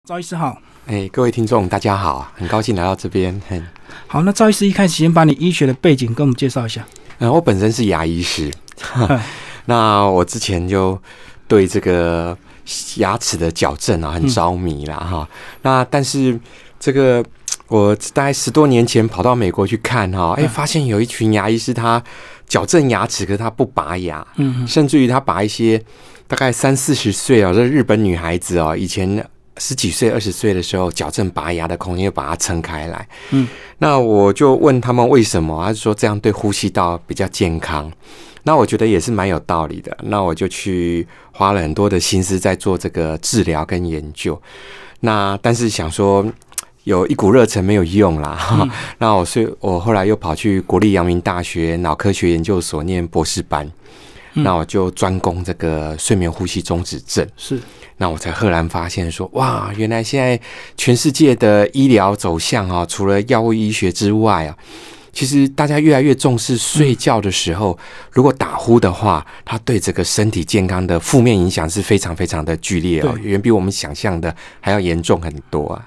赵医师好。各位听众大家好，很高兴来到这边。好，那赵医师一开始先把你医学的背景跟我们介绍一下。我本身是牙医师，那我之前就对这个牙齿的矫正很着迷啦那但是这个我大概10多年前跑到美国去看发现有一群牙医师他矫正牙齿，可是他不拔牙，甚至于他把一些大概30-40岁这日本女孩子以前10几岁、20岁的时候矫正拔牙的空间，又把它撑开来。那我就问他们为什么，他就说这样对呼吸道比较健康。那我觉得也是蛮有道理的。那我就去花了很多的心思在做这个治疗跟研究。那但是想说有一股热忱没有用啦。那我后来又跑去国立阳明大学脑科学研究所念博士班。那我就专攻这个睡眠呼吸中止症。是。那我才赫然发现说，哇，原来现在全世界的医疗走向除了药物医学之外其实大家越来越重视睡觉的时候，如果打呼的话，它对这个身体健康的负面影响是非常非常的剧烈远比我们想象的还要严重很多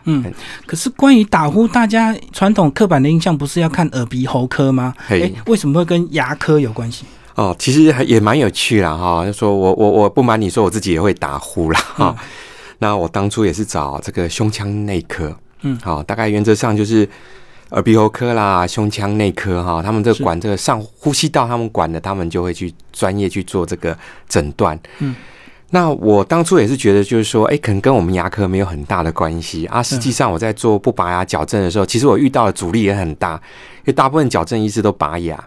可是关于打呼，大家传统刻板的印象不是要看耳鼻喉科吗？为什么会跟牙科有关系？其实也蛮有趣啦就说我不瞒你说，我自己也会打呼啦那我当初也是找这个胸腔内科，大概原则上就是耳鼻喉科啦、胸腔内科他们这管这个上呼吸道，他们管的，他们就会去专业去做这个诊断。那我当初也是觉得，就是说，可能跟我们牙科没有很大的关系实际上我在做不拔牙矫正的时候，其实我遇到的阻力也很大，因为大部分矫正医师都拔牙，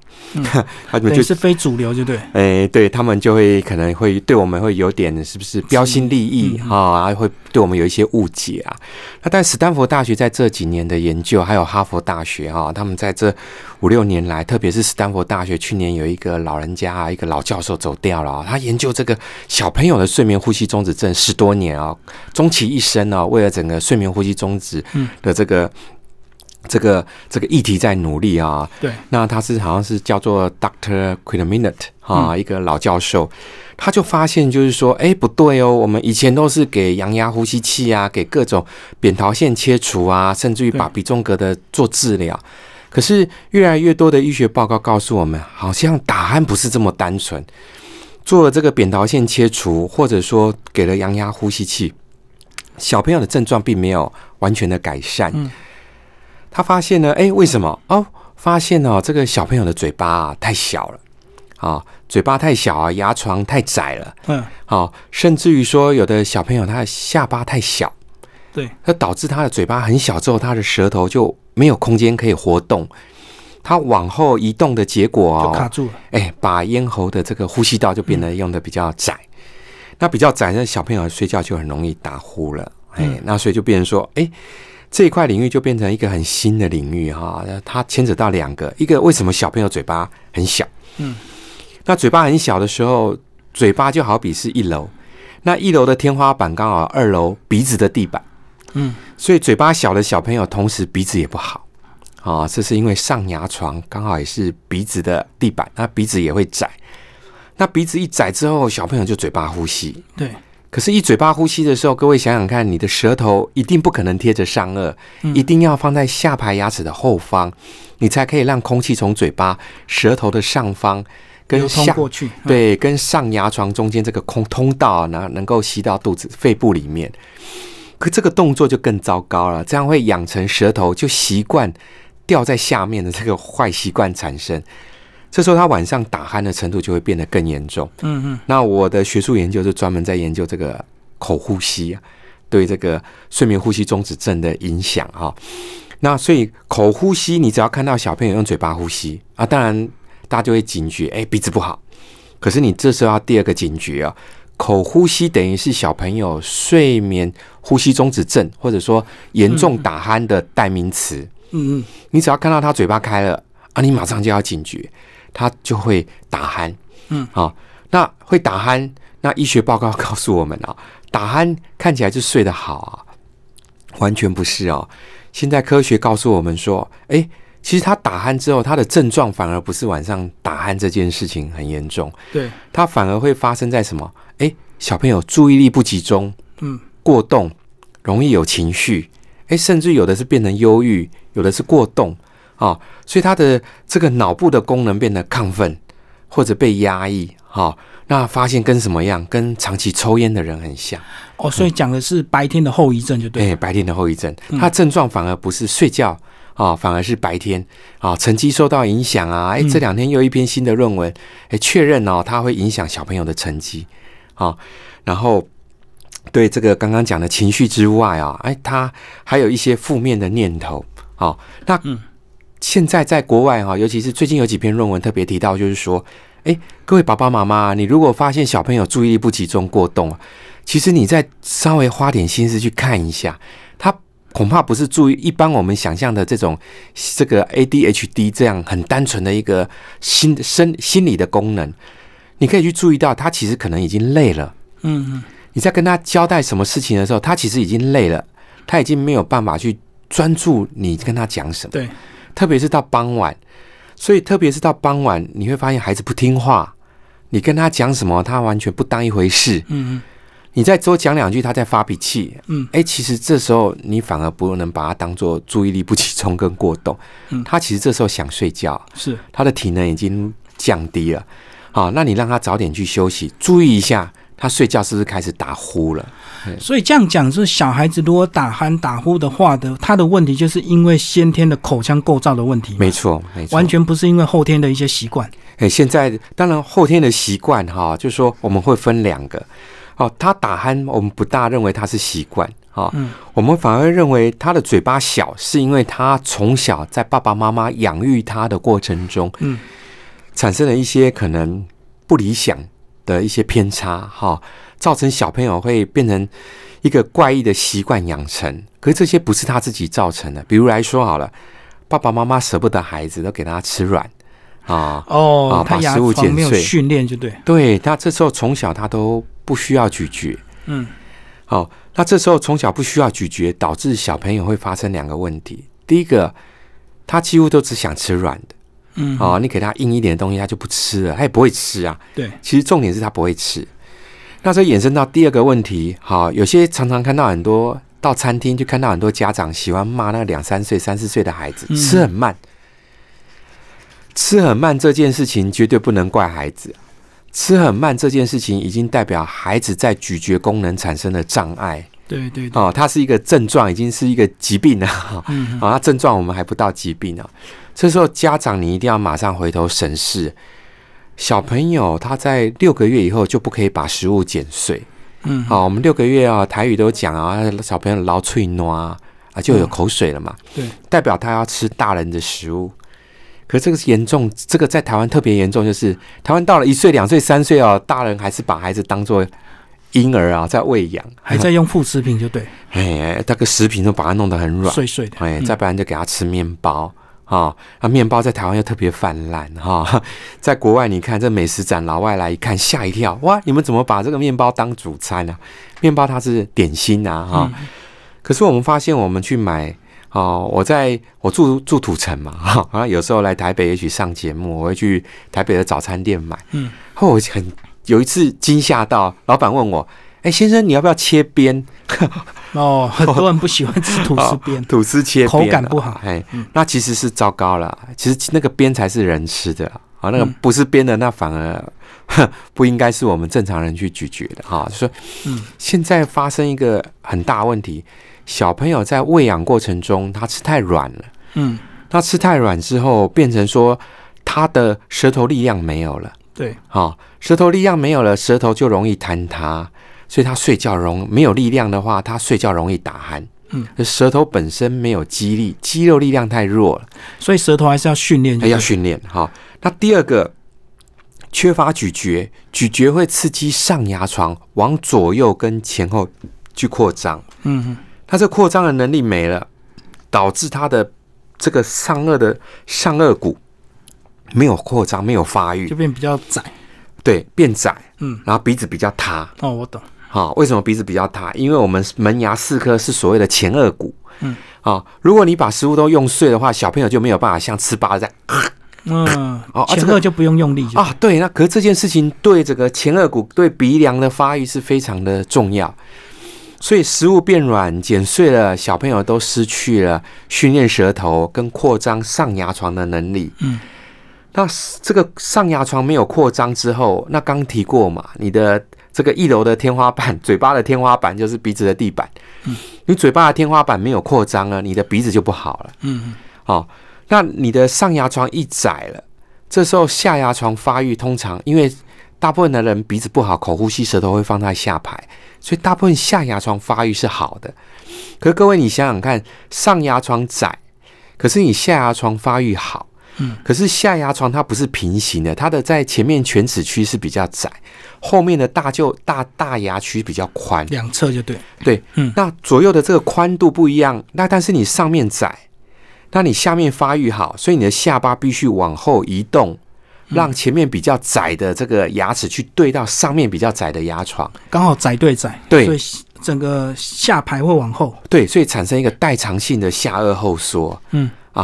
他们就是非主流，就对。对，他们就会可能会对我们会有点是不是标新立异会对我们有一些误解那但史丹佛大学在这几年的研究，还有哈佛大学他们在这5-6年来，特别是史丹佛大学去年有一个老人家一个老教授走掉了他研究这个小朋友的睡眠呼吸中止症10多年终其一生为了整个睡眠呼吸中止的这个议题在努力对，那他好像是叫做 Dr. Quinterminot 一个老教授，他就发现就是说，不对我们以前都是给阳压呼吸器给各种扁桃腺切除甚至于把鼻中隔的做治疗。可是越来越多的医学报告告诉我们，好像打鼾不是这么单纯。做了这个扁桃腺切除，或者说给了阳压呼吸器，小朋友的症状并没有完全的改善。他发现呢，为什么？发现这个小朋友的嘴巴太小了嘴巴太小牙床太窄了。甚至于说有的小朋友他的下巴太小，对，它导致他的嘴巴很小之后，他的舌头就没有空间可以活动。它往后移动的结果就卡住了，把咽喉的这个呼吸道就变得用的比较窄。那比较窄，那小朋友睡觉就很容易打呼了。那所以就变成说，这一块领域就变成一个很新的领域它牵扯到2个，一个为什么小朋友嘴巴很小？那嘴巴很小的时候，嘴巴就好比是1楼，那1楼的天花板刚好2楼鼻子的地板，所以嘴巴小的小朋友同时鼻子也不好。这是因为上牙床刚好也是鼻子的地板，那鼻子也会窄。那鼻子一窄之后，小朋友就嘴巴呼吸。对。可是，一嘴巴呼吸的时候，各位想想看，你的舌头一定不可能贴着上颚，一定要放在下排牙齿的后方，你才可以让空气从嘴巴、舌头的上方跟流通过去。对，跟上牙床中间这个通道能够吸到肚子、肺部里面。可这个动作就更糟糕了，这样会养成舌头就习惯掉在下面的这个坏习惯产生，这时候他晚上打鼾的程度就会变得更严重。那我的学术研究就专门在研究这个口呼吸对这个睡眠呼吸中止症的影响那所以口呼吸，你只要看到小朋友用嘴巴呼吸当然大家就会警觉，鼻子不好。可是你这时候要第2个警觉口呼吸等于是小朋友睡眠呼吸中止症或者说严重打鼾的代名词。你只要看到他嘴巴开了你马上就要警觉，他就会打鼾。那会打鼾，那医学报告告诉我们打鼾看起来就睡得好完全不是现在科学告诉我们说，其实他打鼾之后，他的症状反而不是晚上打鼾这件事情很严重，对，他反而会发生在什么？小朋友注意力不集中，过动，容易有情绪，甚至有的是变成忧郁，有的是过动啊，所以他的这个脑部的功能变得亢奋或者被压抑，那发现跟什么样？跟长期抽烟的人很像所以讲的是白天的后遗症就对了。白天的后遗症，他症状反而不是睡觉反而是白天成绩受到影响啊，这2天又一篇新的论文，确认它会影响小朋友的成绩然后对这个刚刚讲的情绪之外他还有一些负面的念头那现在在国外尤其是最近有几篇论文特别提到，就是说各位爸爸妈妈，你如果发现小朋友注意力不集中、过动，其实你再稍微花点心思去看一下，他恐怕不是注意一般我们想象的这个 ADHD 这样很单纯的一个心理的功能。你可以去注意到，他其实可能已经累了。你在跟他交代什么事情的时候，他其实已经累了，他已经没有办法去专注你跟他讲什么。对，特别是到傍晚。所以特别是到傍晚，你会发现孩子不听话，你跟他讲什么他完全不当一回事。你再多讲2句他在发脾气。其实这时候你反而不能把他当作注意力不集中跟过动。他其实这时候想睡觉，是他的体能已经降低了。那你让他早点去休息，注意一下他睡觉是不是开始打呼了。所以这样讲，就是小孩子如果打鼾打呼的话他的问题就是因为先天的口腔构造的问题。没错，完全不是因为后天的一些习惯。现在当然后天的习惯就是说我们会分2个他打鼾我们不大认为他是习惯我们反而认为他的嘴巴小是因为他从小在爸爸妈妈养育他的过程中产生了一些可能不理想的一些偏差造成小朋友会变成一个怪异的习惯养成。可是这些不是他自己造成的。比如来说好了，爸爸妈妈舍不得孩子，都给他吃软他牙床没有训练就对，他这时候从小他都不需要咀嚼。那这时候从小不需要咀嚼，导致小朋友会发生2个问题。第一个，他几乎都只想吃软的。你给他硬一点的东西他就不吃了，他也不会吃啊。对，其实重点是他不会吃。那这衍生到第2个问题，有些常常看到很多到餐厅就看到很多家长喜欢骂那2、3岁、3、4岁的孩子吃很慢。吃很慢这件事情绝对不能怪孩子，吃很慢这件事情已经代表孩子在咀嚼功能产生了障碍。对，它是一个症状，已经是一个疾病了。那症状我们还不到疾病呢。这时候家长你一定要马上回头审视，小朋友他在6个月以后就不可以把食物剪碎。我们6个月台语都讲小朋友老脆糯就有口水了嘛。对，代表他要吃大人的食物。可是这个是严重，这个在台湾特别严重，就是台湾到了1岁、2岁、3岁大人还是把孩子当作婴儿在喂养，还在用副食品就对。那个食品都把它弄得很软碎碎的。再不然就给他吃面包面包在台湾又特别泛滥在国外你看这美食展，老外来一看吓一跳，哇，你们怎么把这个面包当主餐啊？面包它是点心可是我们发现我们去买我住土城嘛有时候来台北也许上节目，我会去台北的早餐店买。我有一次惊吓到，老板问我，先生你要不要切边？很多人不喜欢吃吐司边，吐司切边口感不好。那其实是糟糕了，其实那个边才是人吃的那个不是边的，那反而不应该是我们正常人去咀嚼的所以现在发生一个很大问题，小朋友在喂养过程中他吃太软了。他吃太软之后变成说他的舌头力量没有了。对，舌头力量没有了，舌头就容易坍塌，所以他睡觉没有力量的话，他睡觉容易打鼾。舌头本身没有肌力，肌肉力量太弱了，所以舌头还是要训练。要训练。那第2个，缺乏咀嚼，咀嚼会刺激上牙床往左右跟前后去扩张。他这扩张的能力没了，导致他的这个上颚骨没有扩张，没有发育，就变比较窄。对，变窄。然后鼻子比较塌。我懂。为什么鼻子比较塌？因为我们门牙4颗是所谓的前颚骨。如果你把食物都用碎的话，小朋友就没有办法像吃巴这样。前颚就不用用力对，可是这件事情对这个前颚骨对鼻梁的发育是非常的重要。所以食物变软剪碎了，小朋友都失去了训练舌头跟扩张上牙床的能力。那这个上牙床没有扩张之后，那刚提过嘛，你的这个1楼的天花板，嘴巴的天花板就是鼻子的地板。你嘴巴的天花板没有扩张了，你的鼻子就不好了。那你的上牙床一窄了，这时候下牙床发育通常因为大部分的人鼻子不好，口呼吸舌头会放在下排，所以大部分下牙床发育是好的。可是各位你想想看，上牙床窄，可是你下牙床发育好。可是下牙床它不是平行的，它的在前面犬齿区是比较窄，后面的大牙区比较宽，两侧就对。对，那左右的这个宽度不一样，那但是你上面窄，那你下面发育好，所以你的下巴必须往后移动，让前面比较窄的这个牙齿去对到上面比较窄的牙床，刚好窄对窄，对，所以整个下排会往后，对，所以产生一个代偿性的下颚后缩。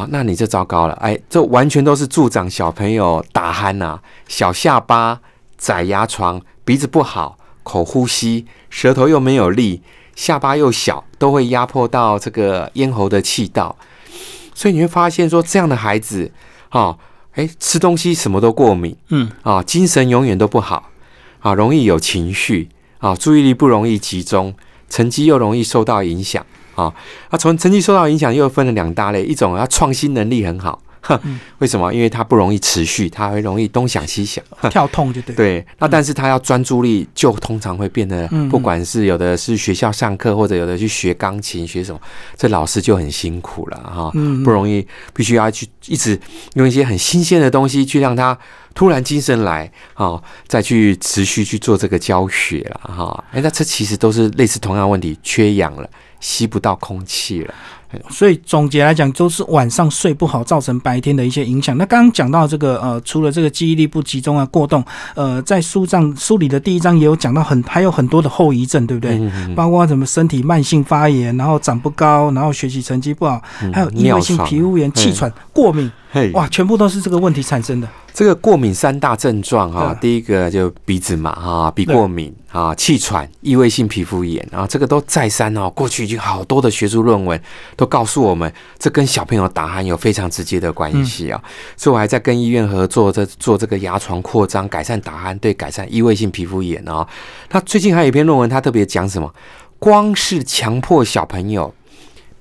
那你就糟糕了，这完全都是助长小朋友打鼾啊，小下巴、窄牙床、鼻子不好、口呼吸、舌头又没有力、下巴又小，都会压迫到这个咽喉的气道。所以你会发现说，这样的孩子，吃东西什么都过敏，精神永远都不好，容易有情绪，注意力不容易集中，成绩又容易受到影响。从成绩受到影响又分了2大类，一种他创新能力很好，为什么？因为他不容易持续，他会容易东想西想，跳痛就对。对，那但是他要专注力，就通常会变得，不管是有的是学校上课，或者有的去学钢琴，学什么，这老师就很辛苦了不容易，必须要去一直用一些很新鲜的东西去让他突然精神来，再去持续去做这个教学了那这其实都是类似同样的问题，缺氧了。吸不到空气了，所以总结来讲，都是晚上睡不好造成白天的一些影响。那刚刚讲到这个除了这个记忆力不集中啊、过动，在书里的第1章也有讲到还有很多的后遗症，对不对？包括什么身体慢性发炎，然后长不高，然后学习成绩不好，还有异位性皮肤炎、气喘、过敏，哇，全部都是这个问题产生的。这个过敏3大症状第一个就鼻子嘛鼻过敏气喘、异位性皮肤炎这个都再三过去已经好多的学术论文都告诉我们，这跟小朋友打鼾有非常直接的关系所以我还在跟医院合作，在做这个牙床扩张，改善打鼾，对改善异位性皮肤炎那最近还有一篇论文，他特别讲什么？光是强迫小朋友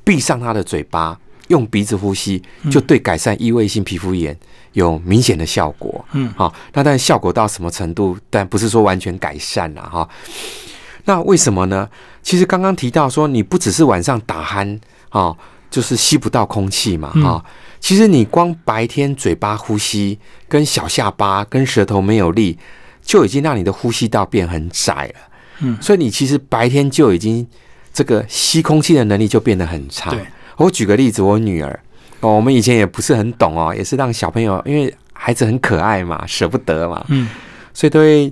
闭上他的嘴巴，用鼻子呼吸，就对改善异位性皮肤炎有明显的效果。那但效果到什么程度？但不是说完全改善啦那为什么呢？其实刚刚提到说，你不只是晚上打鼾就是吸不到空气嘛其实你光白天嘴巴呼吸，跟小下巴跟舌头没有力，就已经让你的呼吸道变很窄了。所以你其实白天就已经这个吸空气的能力就变得很差。我举个例子，我女儿我们以前也不是很懂也是让小朋友，因为孩子很可爱嘛，舍不得嘛，所以都会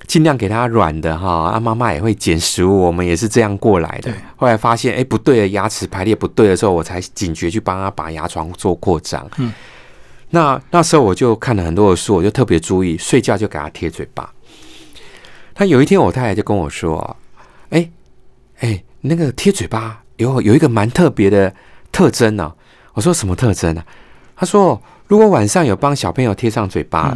尽量给他软的妈妈也会捡食物，我们也是这样过来的。后来发现不对了，牙齿排列不对的时候，我才警觉去帮他把牙床做扩张。那时候我就看了很多的书，我就特别注意睡觉就给他贴嘴巴。那有一天我太太就跟我说那个贴嘴巴有一个蛮特别的特征我说什么特征他说如果晚上有帮小朋友贴上嘴巴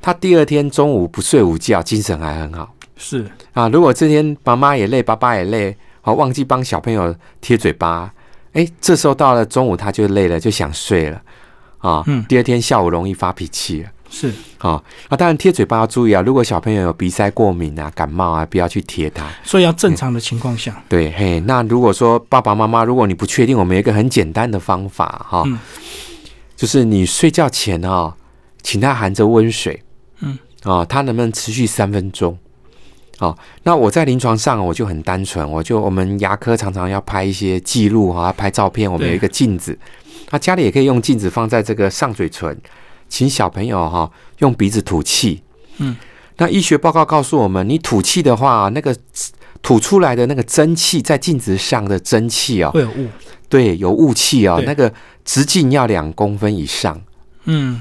他第2天中午不睡午觉，精神还很好。是如果这天妈妈也累，爸爸也累忘记帮小朋友贴嘴巴这时候到了中午他就累了，就想睡了第2天下午容易发脾气了。是当然贴嘴巴要注意如果小朋友有鼻塞过敏感冒不要去贴它，所以要正常的情况下。对那如果说爸爸妈妈，如果你不确定，我们有一个很简单的方法就是你睡觉前请他含着温水他能不能持续3分钟那我在临床上我就很单纯，我们牙科常常要拍一些记录要拍照片，我们有一个镜子，那家里也可以用镜子放在这个上嘴唇，请小朋友用鼻子吐气。那医学报告告诉我们，你吐气的话，那个吐出来的那个蒸汽，在镜子上的蒸汽会有雾。对，有雾气那个直径要2公分以上。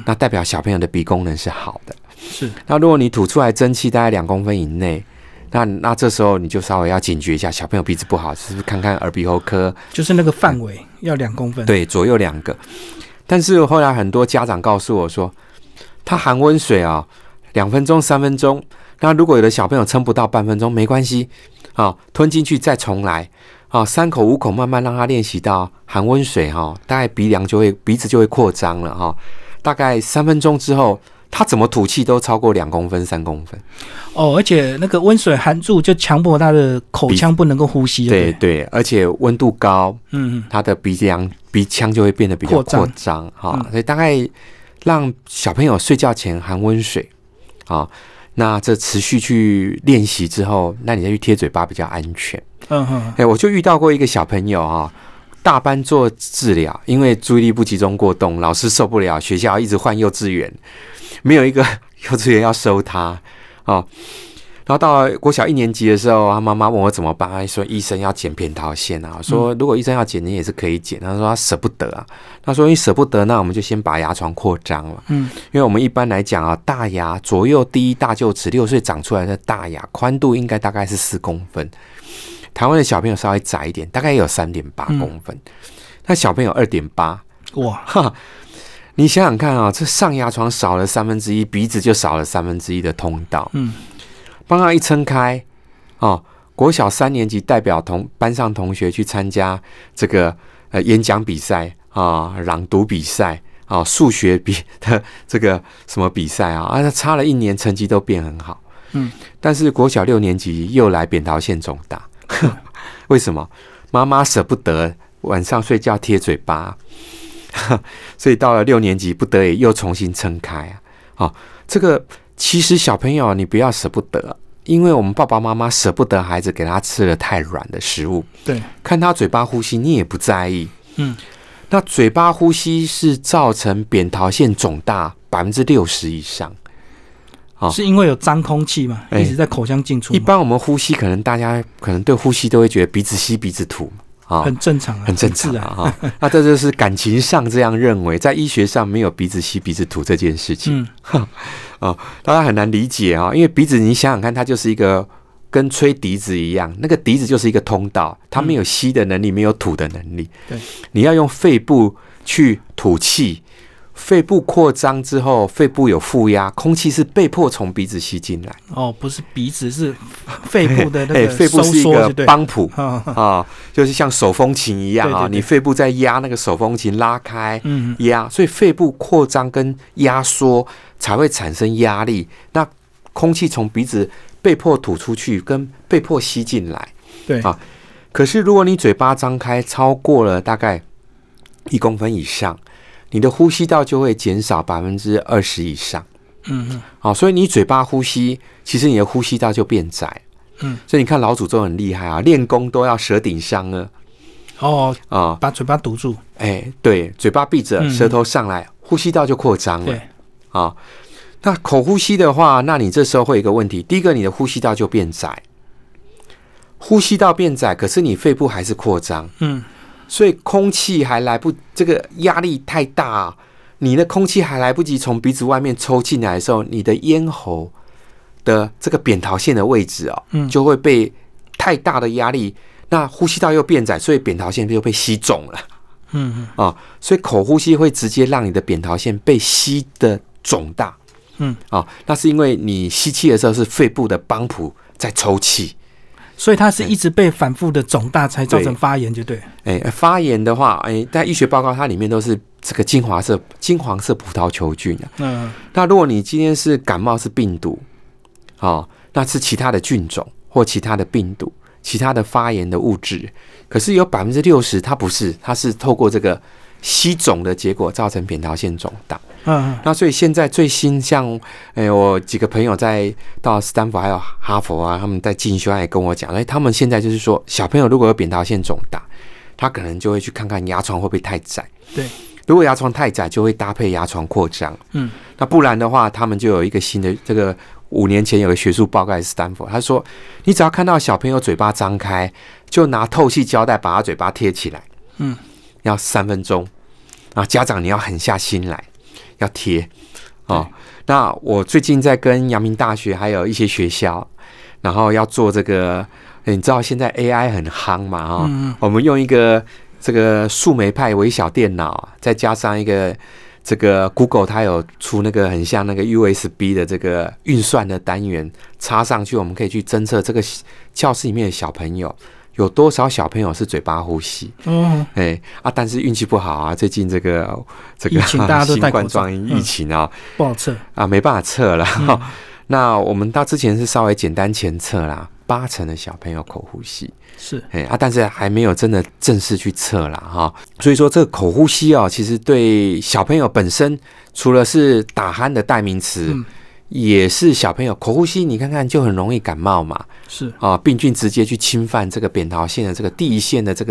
那代表小朋友的鼻功能是好的。是。那如果你吐出来蒸汽大概2公分以内，那这时候你就稍微要警觉一下，小朋友鼻子不好，是不是看看耳鼻喉科？就是那个范围要2公分，对，左右2个。但是后来很多家长告诉我说，他含温水啊，2分钟、3分钟，那如果有的小朋友撑不到半分钟，没关系，吞进去再重来，3口5口慢慢让他练习到含温水大概鼻子就会扩张了大概3分钟之后，他怎么吐气都超过2公分、3公分。而且那个温水含住就强迫他的口腔不能够呼吸，对对，而且温度高，他的鼻腔就会变得比较扩张所以大概让小朋友睡觉前含温水那这持续去练习之后，那你再去贴嘴巴比较安全。我就遇到过一个小朋友大班做治疗，因为注意力不集中过动，老师受不了，学校一直换幼稚园，没有一个幼稚园要收他然后到了国小1年级的时候，他妈妈问我怎么办，他说医生要剪扁桃腺我说如果医生要剪，你也是可以剪。他说他舍不得他说你舍不得，那我们就先把牙床扩张了。因为我们一般来讲大牙左右第一大臼齿6岁长出来的大牙宽度应该大概是4公分，台湾的小朋友稍微窄一点，大概也有3.8公分，那小朋友2.8，哇！你想想看这上牙床少了1/3，鼻子就少了1/3的通道。帮他一撑开国小3年级代表班上同学去参加这个演讲比赛朗读比赛数学的这个什么比赛他差了1年，成绩都变很好。但是国小6年级又来扁桃腺肿大，为什么？妈妈舍不得晚上睡觉贴嘴巴，所以到了6年级不得已又重新撑开这个其实小朋友你不要舍不得，因为我们爸爸妈妈舍不得孩子给他吃了太软的食物，对，看他嘴巴呼吸你也不在意。那嘴巴呼吸是造成扁桃腺肿大60%以上。是因为有脏空气嘛，一直在口腔进出。一般我们呼吸，可能大家可能对呼吸都会觉得鼻子吸鼻子吐很正常很正常那这就是感情上这样认为，在医学上没有鼻子吸鼻子吐这件事情。大家很难理解因为鼻子你想想看，它就是一个跟吹笛子一样，那个笛子就是一个通道，它没有吸的能力，没有吐的能力。对，你要用肺部去吐气。肺部扩张之后，肺部有负压，空气是被迫从鼻子吸进来。不是鼻子，是肺部的那个肺部是一个帮浦就是像手风琴一样对，你肺部在压那个手风琴，拉开压，所以肺部扩张跟压缩才会产生压力。那空气从鼻子被迫吐出去，跟被迫吸进来。对可是如果你嘴巴张开超过了大概1公分以上，你的呼吸道就会减少20%以上。所以你嘴巴呼吸，其实你的呼吸道就变窄。所以你看老祖宗很厉害练功都要舌顶上呢。把嘴巴堵住。对，嘴巴闭着，舌头上来，呼吸道就扩张了。对那口呼吸的话，那你这时候会有一个问题，第一个你的呼吸道就变窄，呼吸道变窄，可是你肺部还是扩张。所以空气还这个压力太大你的空气还来不及从鼻子外面抽进来的时候，你的咽喉的这个扁桃腺的位置就会被太大的压力，那呼吸道又变窄，所以扁桃腺又被吸肿了。所以口呼吸会直接让你的扁桃腺被吸的肿大。那是因为你吸气的时候是肺部的帮浦在抽气。所以它是一直被反复的肿大才造成发炎，就对。发炎的话，在医学报告它里面都是这个金黄色葡萄球菌那如果你今天是感冒是病毒，那是其他的菌种或其他的病毒，其他的发炎的物质，可是有60%它不是，它是透过这个吸肿的结果造成扁桃腺肿大。那所以现在最新像我几个朋友到斯坦福还有哈佛他们在进修也跟我讲，他们现在就是说小朋友如果有扁桃腺肿大，他可能就会去看看牙床会不会太窄。对，如果牙床太窄，就会搭配牙床扩张。那不然的话，他们就有一个新的这个5年前有个学术报告在斯坦福，他说你只要看到小朋友嘴巴张开，就拿透气胶带把他嘴巴贴起来。要3分钟，然后家长你要狠下心来。要贴那我最近在跟阳明大学还有一些学校，然后要做这个，你知道现在 AI 很夯嘛我们用一个这个树莓派微小电脑，再加上一个这个 Google 它有出那个很像那个 USB 的这个运算的单元插上去，我们可以去侦测这个教室里面的小朋友有多少小朋友是嘴巴呼吸。但是运气不好啊，最近这个疫情大家都戴口罩，新冠状疫情不好测没办法测了。那我们到之前是稍微简单前测啦，80%的小朋友口呼吸是但是还没有真的正式去测啦所以说这个口呼吸其实对小朋友本身除了是打鼾的代名词，也是小朋友口呼吸，你看看就很容易感冒嘛，是病菌直接去侵犯这个扁桃腺的这个第一线的这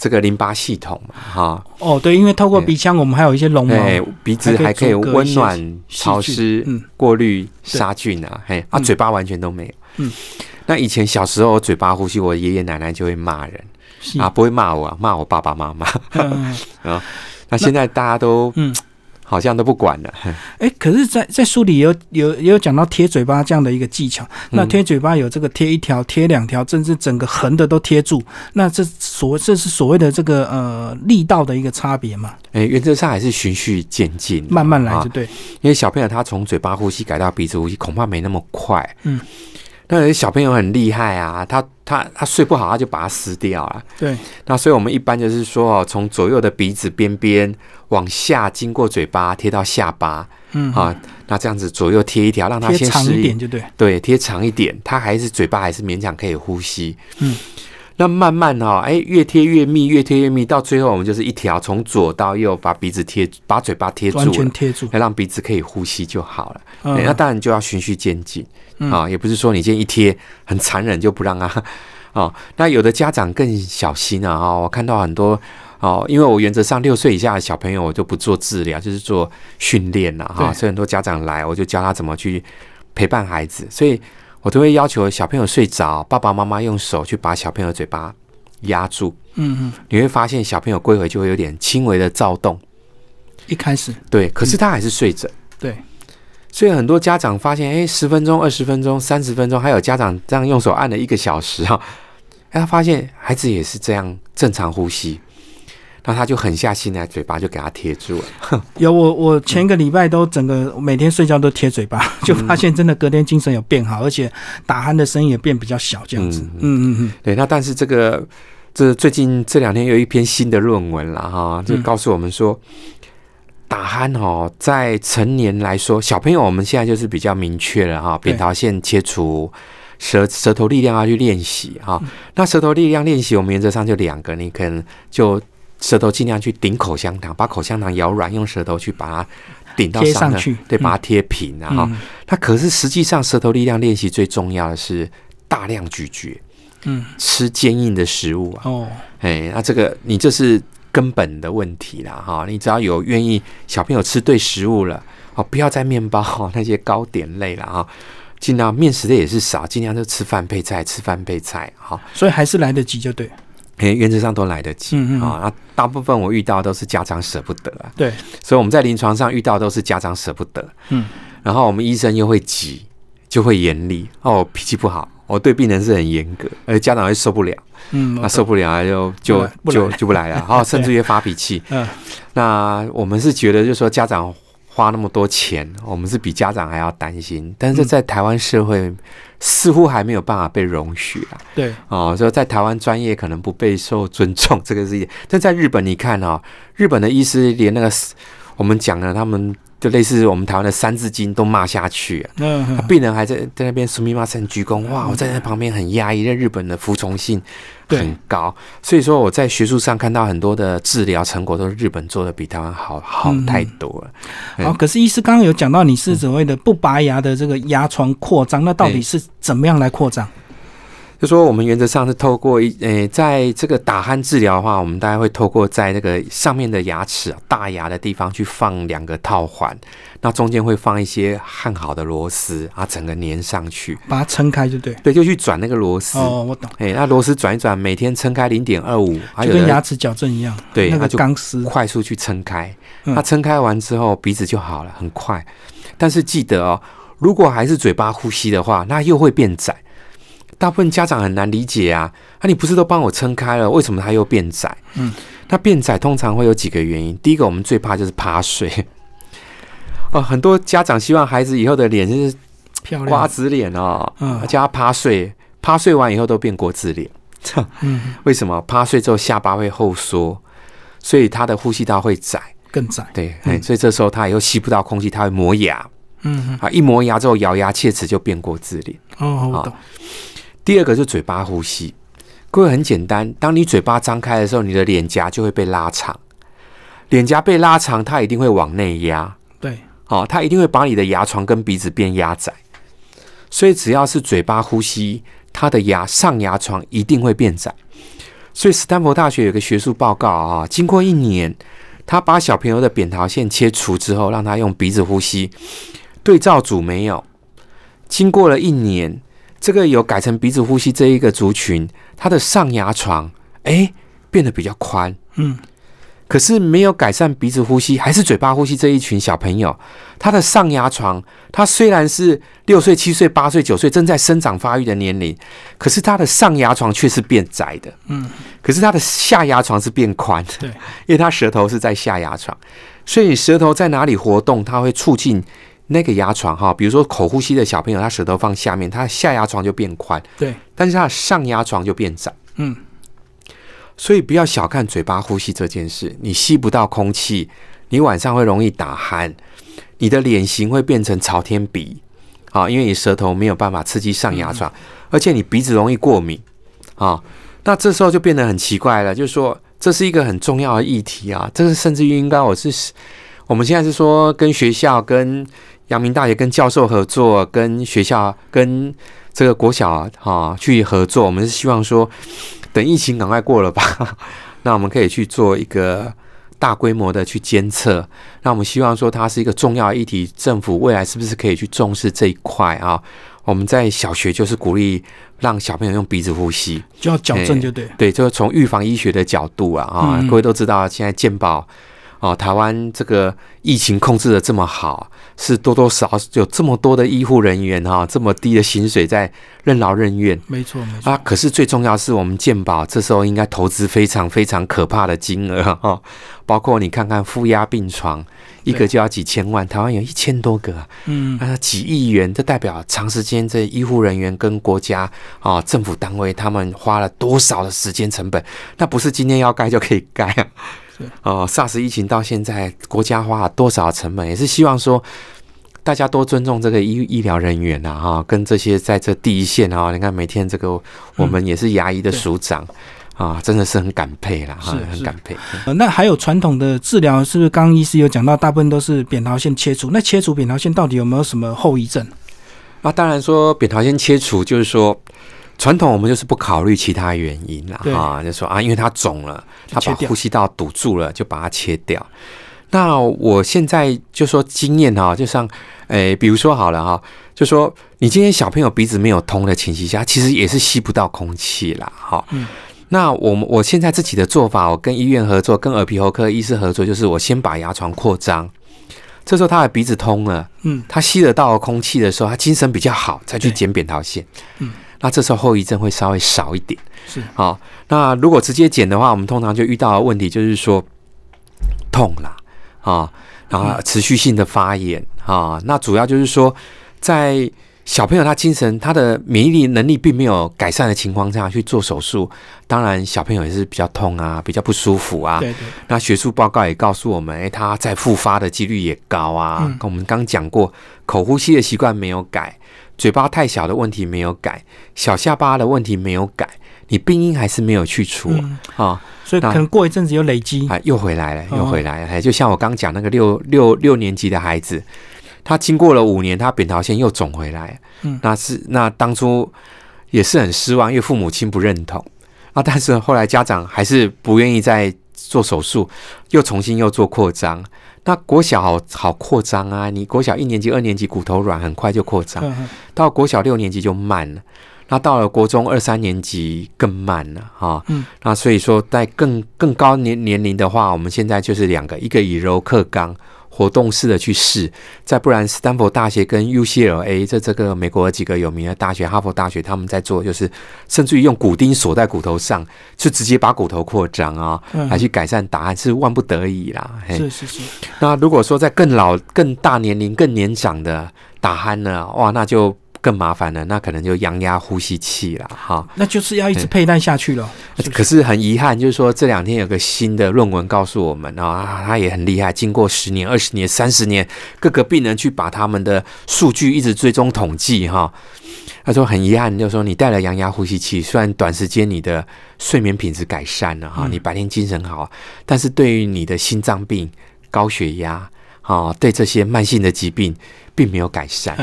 个淋巴系统嘛对，因为透过鼻腔我们还有一些绒毛，鼻子还可以温暖、潮湿、过滤杀菌嘴巴完全都没有。那以前小时候嘴巴呼吸，我爷爷奶奶就会骂人不会骂我骂我爸爸妈妈那现在大家都好像都不管了。可是在书里也有讲到贴嘴巴这样的一个技巧。那贴嘴巴有这个贴1条、贴2条，甚至整个横的都贴住。那这是所谓的这个力道的一个差别嘛？原则上还是循序渐进，慢慢来就对。因为小朋友他从嘴巴呼吸改到鼻子呼吸，恐怕没那么快。那有些小朋友很厉害啊，他睡不好，他就把它撕掉了。对，那所以我们一般就是说从左右的鼻子边边往下，经过嘴巴贴到下巴。那这样子左右贴1条，让他先适应，贴长一点就对。对，贴长一点，他嘴巴还是勉强可以呼吸。那慢慢越贴越密，越贴越密，到最后我们就是1条从左到右把嘴巴贴住了，完全贴住，让鼻子可以呼吸就好了。那当然就要循序渐进也不是说你今天一贴很残忍就不让那有的家长更小心我看到很多因为我原则上6岁以下的小朋友我就不做治疗，就是做训练所以很多家长来我就教他怎么去陪伴孩子，所以我都会要求小朋友睡着，爸爸妈妈用手去把小朋友的嘴巴压住。你会发现小朋友归回就会有点轻微的躁动，一开始对，可是他还是睡着。对，所以很多家长发现10分钟、20分钟、30分钟，还有家长这样用手按了1个小时他发现孩子也是这样正常呼吸，那他就狠下心来，嘴巴就给他贴住了。有我前个礼拜都整个每天睡觉都贴嘴巴，就发现真的隔天精神有变好，而且打鼾的声音也变比较小，这样子。对，那但是这最近这2天有一篇新的论文啦就告诉我们说，打鼾在成年来说，小朋友我们现在就是比较明确了扁桃腺切除。舌头力量要去练习那舌头力量练习我们原则上就2个，你可能就舌头尽量去顶口香糖，把口香糖咬软，用舌头去把它顶到上去，对，把它贴平那可是实际上舌头力量练习最重要的是大量咀嚼，吃坚硬的食物那这是根本的问题啦你只要有愿意小朋友吃对食物了不要再面包那些糕点类了尽量面食类也是少，尽量就吃饭配菜，所以还是来得及就对。原则上都来得及那大部分我遇到都是家长舍不得对，所以我们在临床上遇到都是家长舍不得然后我们医生又会急，就会严厉脾气不好，我对病人是很严格，而家长会受不了那受不了就不来了甚至于发脾气那我们是觉得就是说家长花那么多钱，我们是比家长还要担心，但是在台湾社会似乎还没有办法被容许对所以在台湾专业可能不被受尊重，这个是一点。但在日本你看日本的医师连那个我们讲的他们就类似我们台湾的三字经都骂下去病人还在那边すみません鞠躬，哇，我在那旁边很压抑，在日本的服从性很高，所以说我在学术上看到很多的治疗成果都是日本做的比台湾好太多了可是医师刚刚有讲到你是所谓的不拔牙的这个牙床扩张，那到底是怎么样来扩张？就说我们原则上是透过在这个打鼾治疗的话，我们大概会透过在那个上面的牙齿大牙的地方去放2个套环，那中间会放一些焊好的螺丝整个粘上去，把它撑开就对。对，就去转那个螺丝我懂。那螺丝转一转，每天撑开 0.25， 就跟牙齿矫正一样。对，那个钢丝快速去撑开，它撑开完之后鼻子就好了，很快。但是记得如果还是嘴巴呼吸的话，那又会变窄。大部分家长很难理解啊，你不是都帮我撑开了，为什么它又变窄？那变窄通常会有几个原因。第一个，我们最怕就是趴睡。很多家长希望孩子以后的脸就是漂亮瓜子脸哦，叫他趴睡，趴睡完以后都变国字脸。为什么？趴睡之后下巴会后缩，所以他的呼吸道会窄，更窄。对，所以这时候他以后吸不到空气，他会磨牙。一磨牙之后咬牙切齿就变国字脸。我懂。第二个就是嘴巴呼吸，各位很简单，当你嘴巴张开的时候，你的脸颊就会被拉长，脸颊被拉长，它一定会往内压。对，它一定会把你的牙床跟鼻子变压窄，所以只要是嘴巴呼吸，它的上牙床一定会变窄。所以斯坦福大学有个学术报告啊，经过1年，他把小朋友的扁桃腺切除之后，让他用鼻子呼吸，对照组没有。经过了1年，这个有改成鼻子呼吸这一个族群，他的上牙床变得比较宽。可是没有改善鼻子呼吸，还是嘴巴呼吸这一群小朋友，他的上牙床，他虽然是6岁、7岁、8岁、9岁正在生长发育的年龄，可是他的上牙床却是变窄的。可是他的下牙床是变宽的。对，因为他舌头是在下牙床，所以你舌头在哪里活动，它会促进那个牙床哈。比如说口呼吸的小朋友，他舌头放下面，他下牙床就变宽。对，但是他的上牙床就变窄。所以不要小看嘴巴呼吸这件事，你吸不到空气，你晚上会容易打鼾，你的脸型会变成朝天鼻，因为你舌头没有办法刺激上牙床，而且你鼻子容易过敏，那这时候就变得很奇怪了，就是说这是一个很重要的议题啊，这个甚至于应该我们现在是说跟学校、跟阳明大学、跟教授合作，跟学校、跟这个国小去合作，我们是希望说，等疫情赶快过了吧，那我们可以去做一个大规模的去监测。那我们希望说它是一个重要的议题，政府未来是不是可以去重视这一块啊？我们在小学就是鼓励让小朋友用鼻子呼吸，就要矫正就对。对，就是从预防医学的角度各位都知道现在健保台湾这个疫情控制的这么好，是多多少少有这么多的医护人员这么低的薪水在任劳任怨。没错可是最重要是我们健保这时候应该投资非常非常可怕的金额包括你看看负压病床一个就要几千万，台湾有1000多个几亿元，这代表长时间这医护人员跟国家政府单位他们花了多少的时间成本，那不是今天要盖就可以盖SARS 疫情到现在，国家花了多少成本，也是希望说大家多尊重这个医疗人员跟这些在这第一线你看每天这个我们也是牙医的署长真的是很感佩啦，很感佩。那还有传统的治疗，是不是刚刚医师有讲到，大部分都是扁桃腺切除？那切除扁桃腺到底有没有什么后遗症？当然说扁桃腺切除就是说。传统我们就是不考虑其他原因啦，就说因为它肿了，它把呼吸道堵住了，就把它切掉。那我现在就说经验就像比如说好了就说你今天小朋友鼻子没有通的情形下，其实也是吸不到空气啦那我现在自己的做法，我跟医院合作，跟耳鼻喉科医师合作，就是我先把牙床扩张，这时候他的鼻子通了，他吸得到空气的时候，他精神比较好，再去剪扁桃腺。那这时候后遗症会稍微少一点。是那如果直接剪的话，我们通常就遇到的问题就是说痛啦然后持续性的发炎那主要就是说在小朋友他精神他的免疫力能力并没有改善的情况下去做手术，当然小朋友也是比较痛比较不舒服对。那学术报告也告诉我们他在复发的几率也高跟我们刚讲过，口呼吸的习惯没有改，嘴巴太小的问题没有改，小下巴的问题没有改，你病因还是没有去除所以可能过一阵子又累积又回来了就像我刚讲那个六年级的孩子，他经过了5年，他扁桃腺又肿回来那当初也是很失望，因为父母亲不认同但是后来家长还是不愿意再做手术，又重新做扩张。那国小好扩张你国小1年级2年级骨头软，很快就扩张到国小6年级就慢了，那到了国中2、3年级更慢了那所以说在更高年龄的话，我们现在就是2个，一个以柔克刚，活动式的去试，再不然斯坦福大学跟 UCLA 这个美国几个有名的大学，哈佛大学他们在做，就是甚至于用骨钉锁在骨头上，就直接把骨头扩张啊，来去改善打鼾，是万不得已啦。是。那如果说在更老、更大年龄、更年长的打鼾呢，哇，那就更麻烦了，那可能就阳压呼吸器了哈，那就是要一直佩戴下去了。可是很遗憾，就是说这2天有个新的论文告诉我们啊，他也很厉害，经过10年、20年、30年，各个病人去把他们的数据一直追踪统计哈。他说很遗憾，就是说你戴了阳压呼吸器，虽然短时间你的睡眠品质改善了哈，你白天精神好，但是对于你的心脏病、高血压啊，对这些慢性的疾病并没有改善。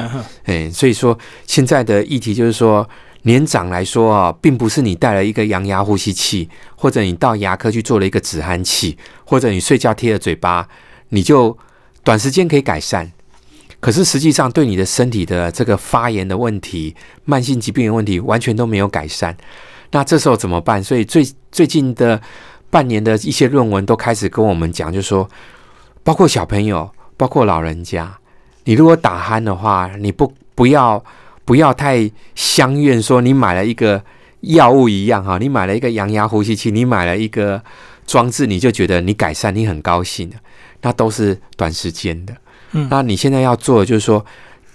所以说现在的议题就是说，年长来说啊，并不是你戴了一个阳压呼吸器，或者你到牙科去做了一个止鼾器，或者你睡觉贴了嘴巴，你就短时间可以改善。可是实际上对你的身体的这个发炎的问题、慢性疾病的问题完全都没有改善。那这时候怎么办？所以最近的半年的一些论文都开始跟我们讲，就是说包括小朋友，包括老人家，你如果打鼾的话，你不要太相怨说你买了一个药物一样哈，你买了一个阳压呼吸器，你买了一个装置，你就觉得你改善，你很高兴的，那都是短时间的。那你现在要做的就是说，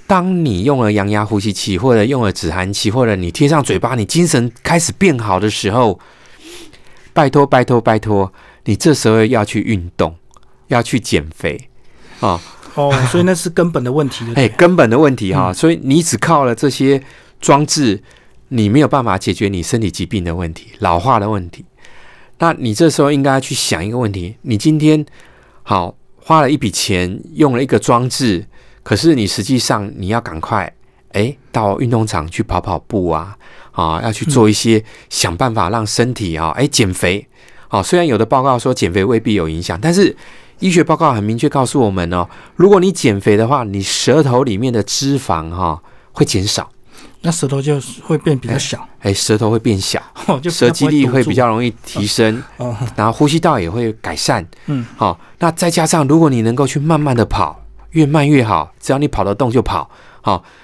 当你用了阳压呼吸器，或者用了止鼾器，或者你贴上嘴巴，你精神开始变好的时候，拜托，你这时候要去运动，要去减肥啊。所以那是根本的问题。根本的问题哈。所以你只靠了这些装置，你没有办法解决你身体疾病的问题、老化的问题。那你这时候应该去想一个问题：你今天好花了一笔钱，用了一个装置，可是你实际上你要赶快到运动场去跑跑步啊，要去做一些想办法让身体减肥。虽然有的报告说减肥未必有影响，但是医学报告很明确告诉我们如果你减肥的话，你舌头里面的脂肪会减少，那舌头就会变比较小。舌头会变小，舌肌力会比较容易提升，然后呼吸道也会改善。那再加上如果你能够去慢慢的跑，越慢越好，只要你跑得动就跑。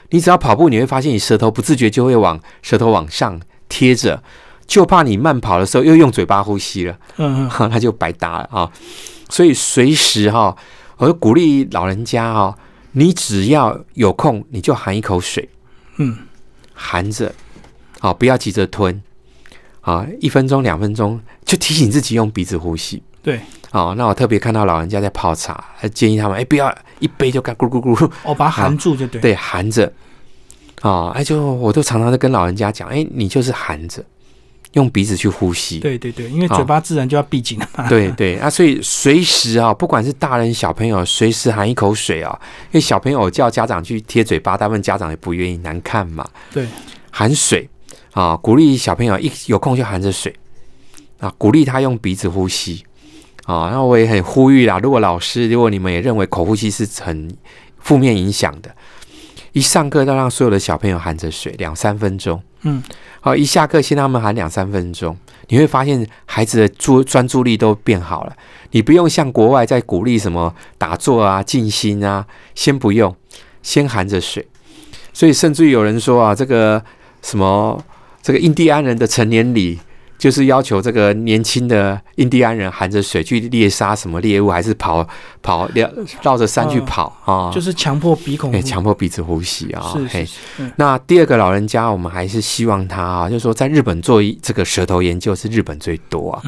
你只要跑步，你会发现你舌头不自觉就会舌头往上贴着，就怕你慢跑的时候又用嘴巴呼吸了，那就白搭了。所以随时我就鼓励老人家你只要有空你就含一口水，含着，不要急着吞，1分钟2分钟就提醒自己用鼻子呼吸。对，那我特别看到老人家在泡茶，建议他们不要一杯就干咕咕咕，把它含住就对。对，含着，我都常常在跟老人家讲，你就是含着，用鼻子去呼吸。对，因为嘴巴自然就要闭紧了嘛。对，所以随时不管是大人小朋友，随时含一口水因为小朋友叫家长去贴嘴巴，大部分家长也不愿意，难看嘛。对，含水鼓励小朋友一有空就含着水鼓励他用鼻子呼吸那我也很呼吁啦，如果你们也认为口呼吸是很负面影响的，一上课都让所有的小朋友含着水2-3分钟。一下课先让他们含2-3分钟，你会发现孩子的专注力都变好了。你不用像国外在鼓励什么打坐啊、静心啊，先不用，先含着水。所以甚至于有人说这个什么这个印第安人的成年礼，就是要求这个年轻的印第安人含着水去猎杀什么猎物，还是跑绕着山去跑就是强迫鼻孔强迫鼻子呼吸是。那第二个老人家，我们还是希望他就是说在日本做这个舌头研究是日本最多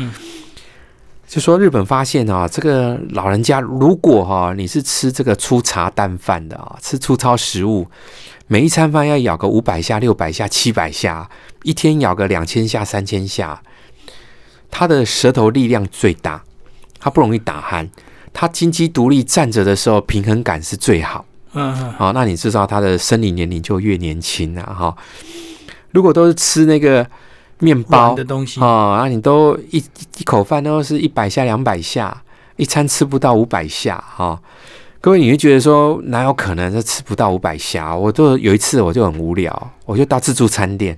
就说日本发现这个老人家如果你是吃这个粗茶淡饭的吃粗糙食物，每一餐饭要咬个500下、600下、700下，一天咬个2000下、3000下，他的舌头力量最大，他不容易打鼾，他金鸡独立站着的时候平衡感是最好。那你知道他的生理年龄就越年轻如果都是吃那个面包的东西那你都一口饭都是100下、200下，一餐吃不到500下各位，你会觉得说哪有可能吃不到500下？有一次我就很无聊，我就到自助餐店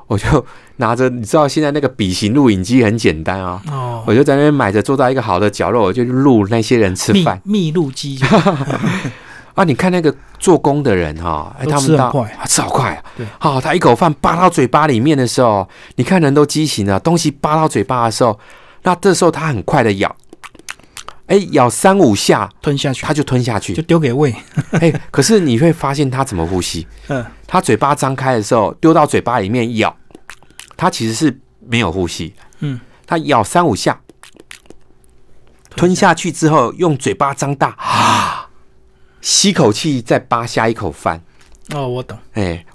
我就拿着，你知道现在那个笔型录影机很简单啊、哦，我就在那边买着，坐到一个好的角落，我就录那些人吃饭。密录机啊，你看那个做工的人哈、他们吃很快，吃好快啊！对，好、他一口饭扒到嘴巴里面的时候，你看人都畸形了，东西扒到嘴巴的时候，那这时候他很快的咬，咬3-5下吞下去，他就吞下去，就丢给胃。可是你会发现他怎么呼吸？他嘴巴张开的时候，丢到嘴巴里面咬，他其实是没有呼吸。他咬3-5下，吞下去之后，用嘴巴张大，吸口气，再扒下一口饭。哦，我懂。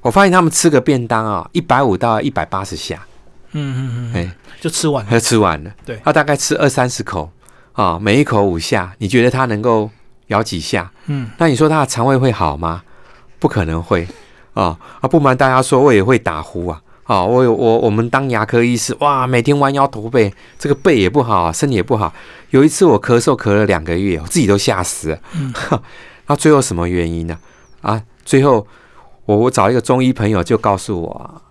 我发现他们吃个便当啊，150到180下，就吃完了，他吃完了。对，他大概吃20-30口啊，每一口5下，你觉得他能够咬几下？那你说他的肠胃会好吗？不可能会啊！不瞒大家说，我也会打呼啊。我们当牙科医师，哇，每天弯腰驼背，这个背也不好，身体也不好。有一次我咳嗽咳了2个月，我自己都吓死了。那最后什么原因呢？最后我找一个中医朋友就告诉我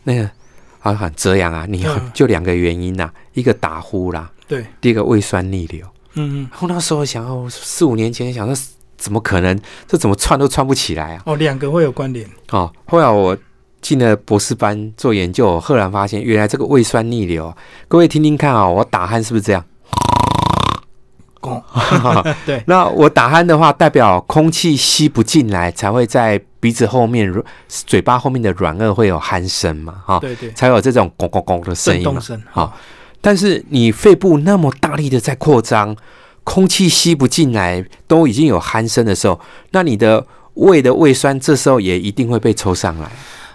那个哲阳啊，你就2个原因啊，一个打呼啦，对，第一个胃酸逆流。我那时候想，4-5年前想说怎么可能？这怎么串都串不起来啊！2个会有关联。后来我进了博士班做研究，赫然发现原来这个胃酸逆流，各位听听看我打鼾是不是这样？对，那我打鼾的话，代表空气吸不进来，才会在鼻子后面、嘴巴后面的软腭会有鼾声嘛，对，才有这种咣咣咣的声音嘛。声但是你肺部那么大力的在扩张，空气吸不进来，都已经有鼾声的时候，那你的胃的胃酸这时候也一定会被抽上来。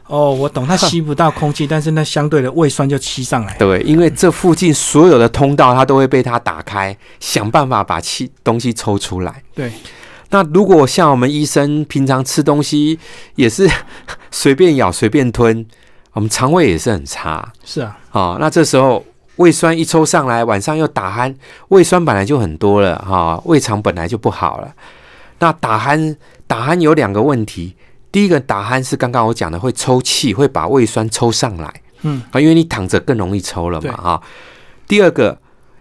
我懂，它吸不到空气，但是那相对的胃酸就吸上来。对，因为这附近所有的通道，它都会被它打开，想办法把东西抽出来。对，那如果像我们医生平常吃东西也是随便咬随便吞，我们肠胃也是很差。是啊，那这时候胃酸一抽上来，晚上又打鼾，胃酸本来就很多了胃肠本来就不好了。那打鼾有2个问题。第一个打鼾是刚刚我讲的，会抽气，会把胃酸抽上来，因为你躺着更容易抽了嘛，第二个，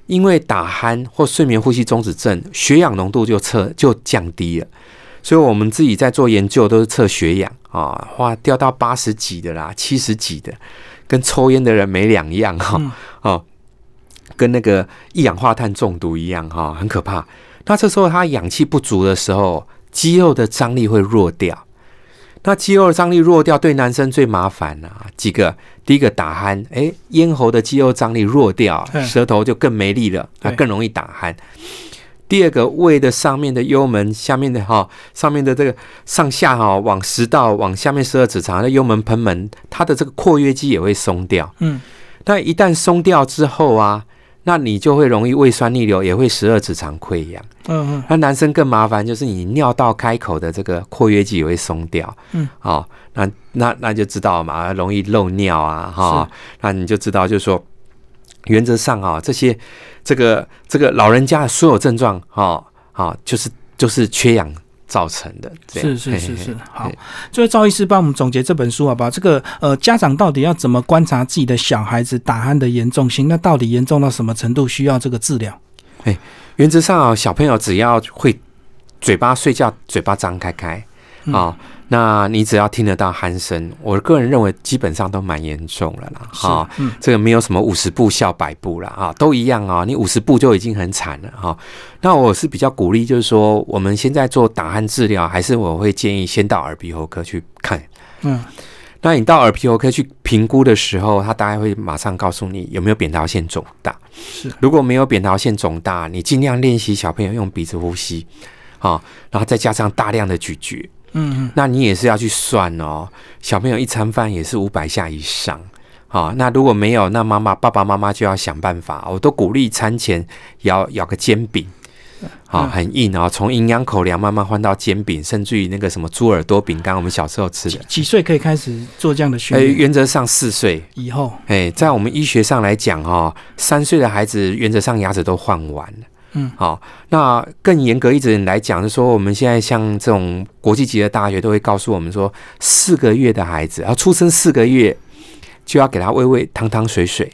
因为打鼾或睡眠呼吸中止症，血氧浓度就降低了，所以我们自己在做研究都是测血氧掉到80几的啦，70几的，跟抽烟的人没两样跟那个一氧化碳中毒一样很可怕。那这时候他氧气不足的时候，肌肉的张力会弱掉。那肌肉的张力弱掉，对男生最麻烦几个。第一个打鼾，咽喉的肌肉张力弱掉，舌头就更没力了，更容易打鼾。第二个，胃的上面的幽门，下面的上面的这个上下往食道往下面12指肠的幽门喷门，它的这个括约肌也会松掉。那一旦松掉之后那你就会容易胃酸逆流，也会12指肠溃疡。那男生更麻烦，就是你尿道开口的这个括约肌也会松掉。那就知道嘛，容易漏尿那你就知道，就是说，原则上这个老人家的所有症状就是缺氧造成的。是。好，最后赵医师帮我们总结这本书好不好？这个家长到底要怎么观察自己的小孩子打鼾的严重性？那到底严重到什么程度需要这个治疗？原则上小朋友只要会嘴巴睡觉，嘴巴张开那你只要听得到鼾声，我个人认为基本上都蛮严重了啦。这个没有什么50步笑100步啦都一样你50步就已经很惨了那我是比较鼓励，就是说我们现在做打鼾治疗，还是我会建议先到耳鼻喉科去看。那你到耳鼻喉科去评估的时候，他大概会马上告诉你有没有扁桃腺肿大。如果没有扁桃腺肿大，你尽量练习小朋友用鼻子呼吸然后再加上大量的咀嚼。那你也是要去算小朋友一餐饭也是500下以上那如果没有，那爸爸妈妈就要想办法。我都鼓励餐前咬个煎饼很硬从营养口粮慢慢换到煎饼，甚至于那个什么猪耳朵饼干，我们小时候吃的。几岁可以开始做这样的训练？原则上4岁以后。在我们医学上来讲3岁的孩子原则上牙齿都换完了。那更严格一点来讲，就是说我们现在像这种国际级的大学都会告诉我们说，4个月的孩子，出生4个月，就要给他喂喂汤汤水水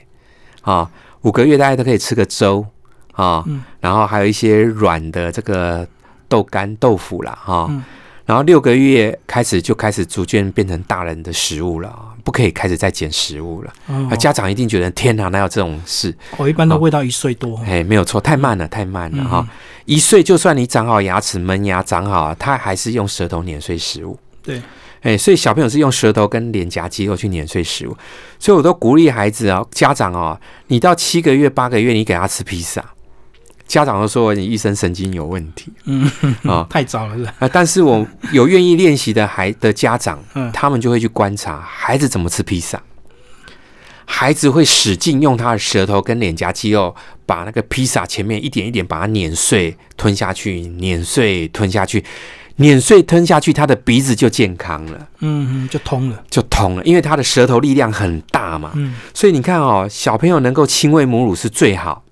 啊，5个月大概都可以吃个粥啊，然后还有一些软的这个豆干、豆腐啦哈。然后6个月开始就开始逐渐变成大人的食物了，不可以开始再捡食物了。家长一定觉得天哪，哪有这种事？一般都喂到1岁多。没有错，太慢了，太慢了哈。1岁就算你长好牙齿，门牙长好，他还是用舌头碾碎食物。对，所以小朋友是用舌头跟脸颊肌肉去碾碎食物。所以我都鼓励孩子家长你到7个月、8个月，你给他吃披萨。家长都说你一生神经有问题，太早了是吧？但是我有愿意练习的家长，他们就会去观察孩子怎么吃披萨。孩子会使劲用他的舌头跟脸颊肌肉，把那个披萨前面一点一点把它碾碎吞下去，碾碎吞下去，碾碎吞下去，他的鼻子就健康了，就通了，因为他的舌头力量很大嘛，所以你看小朋友能够亲喂母乳是最好，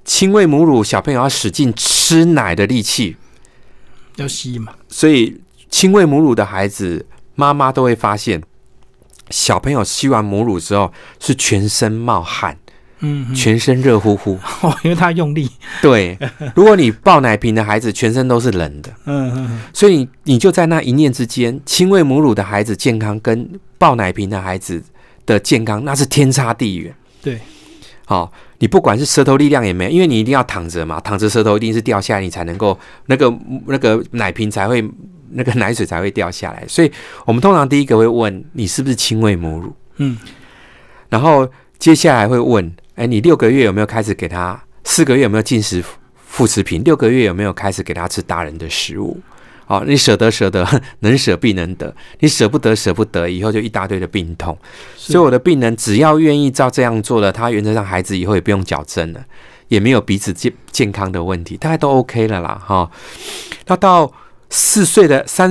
亲喂母乳，小朋友要使劲吃奶的力气，要吸嘛。所以亲喂母乳的孩子，妈妈都会发现，小朋友吸完母乳之后是全身冒汗，全身热乎乎，因为他用力。对，如果你抱奶瓶的孩子，全身都是冷的，所以你就在那一念之间，亲喂母乳的孩子健康跟抱奶瓶的孩子的健康，那是天差地远。对。你不管是舌头力量也没有，因为你一定要躺着嘛，躺着舌头一定是掉下来，你才能够那个奶瓶才会那个奶水才会掉下来。所以我们通常第一个会问你是不是亲喂母乳，然后接下来会问，你6个月有没有开始给他，4个月有没有进食副食品，6个月有没有开始给他吃大人的食物。你舍得，能舍必能得。你舍不得，以后就一大堆的病痛。所以我的病人只要愿意照这样做了，他原则上孩子以后也不用矫正了，也没有鼻子健康的问题，大概都 OK 了啦。那到3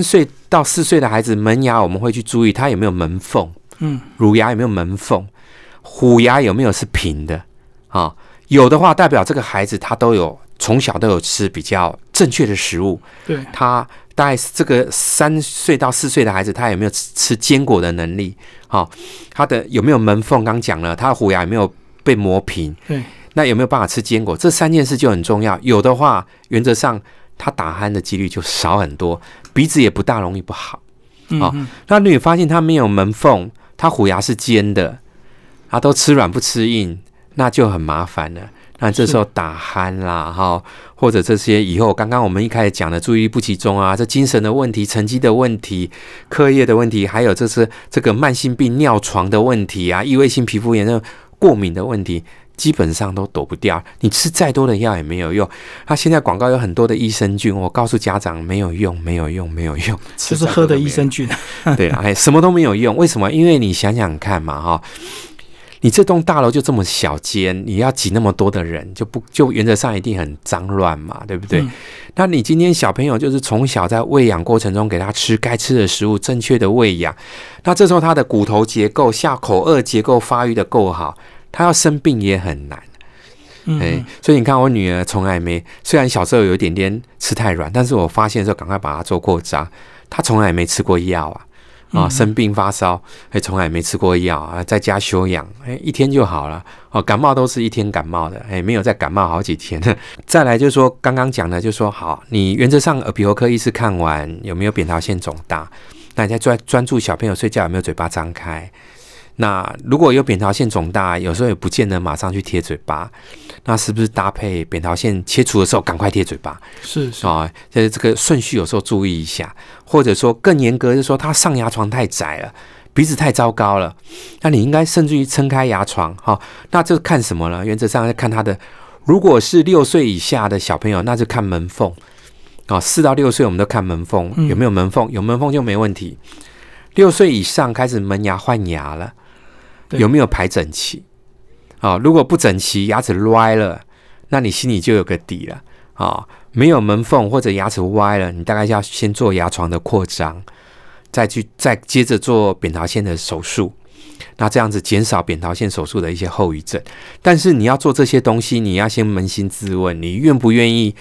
岁到4岁的孩子，门牙我们会去注意他有没有门缝，乳牙有没有门缝，虎牙有没有是平的，有的话代表这个孩子他从小都有吃比较正确的食物。对，他大概这个3岁到4岁的孩子，他有没有吃坚果的能力？他的有没有门缝？刚讲了，他的虎牙有没有被磨平？对，那有没有办法吃坚果？这3件事就很重要。有的话，原则上他打鼾的几率就少很多，鼻子也不大容易不好。那你发现他没有门缝，他虎牙是尖的，他都吃软不吃硬，那就很麻烦了。那这时候打鼾啦，或者这些以后刚刚我们一开始讲的注意力不集中啊，这精神的问题、成绩的问题、课业的问题，还有这个慢性病、尿床的问题啊，异位性皮肤炎的过敏的问题，基本上都躲不掉。你吃再多的药也没有用。现在广告有很多的益生菌，我告诉家长没有用，就是喝的益生菌。对啊，什么都没有用。为什么？因为你想想看嘛，你这栋大楼就这么小间，你要挤那么多的人，就原则上一定很脏乱嘛，对不对？那你今天小朋友就是从小在喂养过程中给他吃该吃的食物，正确的喂养，那这时候他的骨头结构、下口颚结构发育的够好，他要生病也很难。所以你看我女儿从来没，虽然小时候有一点点吃太软，但是我发现的时候赶快把她做过渣，她从来没吃过药生病发烧，从来没吃过药在家休养，1天就好了。感冒都是1天感冒的，没有再感冒好几天。再来就是说，刚刚讲的就是说，好，你原则上耳鼻喉科医师看完有没有扁桃腺肿大，那你再专注小朋友睡觉有没有嘴巴张开。那如果有扁桃腺肿大，有时候也不见得马上去贴嘴巴，那是不是搭配扁桃腺切除的时候赶快贴嘴巴？是这个顺序有时候注意一下，或者说更严格，就是说他上牙床太窄了，鼻子太糟糕了，那你应该甚至于撑开牙床。那这看什么呢？原则上看他的，如果是6岁以下的小朋友，那就看门缝。4到6岁我们都看门缝，有没有门缝？有门缝就没问题。6岁以上开始门牙换牙了。有没有排整齐？如果不整齐，牙齿歪了，那你心里就有个底了。没有门缝或者牙齿歪了，你大概要先做牙床的扩张，再接着做扁桃腺的手术。那这样子减少扁桃腺手术的一些后遗症。但是你要做这些东西，你要先扪心自问，你愿不愿意